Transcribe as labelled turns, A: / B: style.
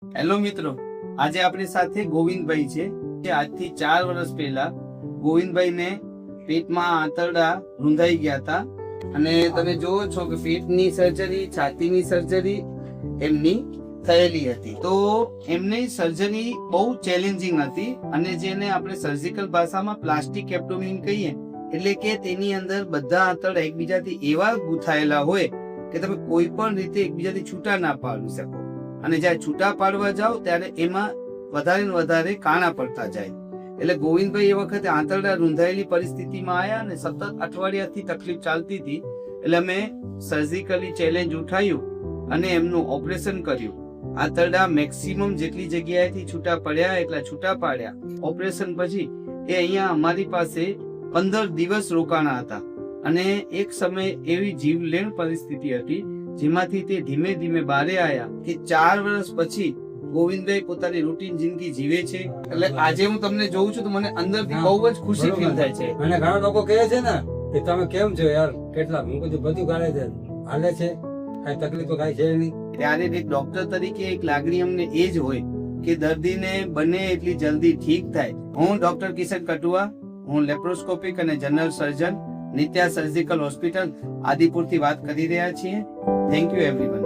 A: Hello મિત્રો, આજે આપણી સાથે ગોવિંદભાઈ છે કે આજથી 4 વર્ષ પહેલા ગોવિંદભાઈને પેટમાં આંતરડા રૂંધાઈ ગયા હતા અને તમે જોવો છો કે પેટની સર્જરી, છાતીની સર્જરી એમની થયેલી હતી. તો એમની સર્જરી બહુ ચેલેન્જિંગ હતી અને જેને આપણે સર્જિકલ ભાષામાં પ્લાસ્ટિક એબ્ડોમિન કહીએ, એટલે કે તેની અંદર બધા આંતરડા એકબીજાથી એવા ગૂંથાયેલા હોય કે તમે કોઈ પણ રીતે એકબીજાથી છૂટા ના પાડી શકો અને જ્યારે છૂટા પાડવા જાઓ ત્યારે એમાં વધારે ને વધારે કાણા પડતા જાય. એટલે ગોવિંદભાઈ એ વખતે આંતરડા રૂંધાયેલી પરિસ્થિતિમાં આવ્યા અને સતત અઠવાડિયાથી તકલીફ ચાલતી હતી. એટલે અમે સર્જિકલી ચેલેન્જ ઉઠાવ્યું અને એમનું ઓપરેશન કર્યું. આંતરડા મેક્સિમમ જેટલી જગ્યાએથી છૂટા પડ્યા એટલા છૂટા પાડ્યા. ઓપરેશન પછી એ અહીંયા અમારી પાસે 15 દિવસ રોકાણા હતા અને એક સમયે એવી જીવલેણ પરિસ્થિતિ હતી જેમાંથી તે ધીમે ધીમે બહાર આવ્યા કે 4 વર્ષ પછી ગોવિંદભાઈ પોતાની રૂટીન જિંદગી જીવે છે. એટલે આજે હું તમને જોઉં છું તો મને અંદરથી બહુ જ ખુશી ફીલ થાય છે.
B: અને ઘણા લોકો કહે છે ને કે તમે કેમ છો યાર, કેટલા હું બધું ગાળે છે, હાલે છે, કઈ તકલીફ તો કઈ છે નહીં.
A: ત્યારે એક ડોક્ટર તરીકે એક લાગણી અમને એ જ હોય કે દર્દીને બને એટલી જલ્દી ઠીક થાય. હું ડોક્ટર કિશન કટુઆ, હું લેપ્રોસ્કોપિક અને જનરલ સર્જન નિત્યા સર્જિકલ હોસ્પિટલ આદિપુરથી વાત કરી રહ્યા છીએ. Thank you everyone.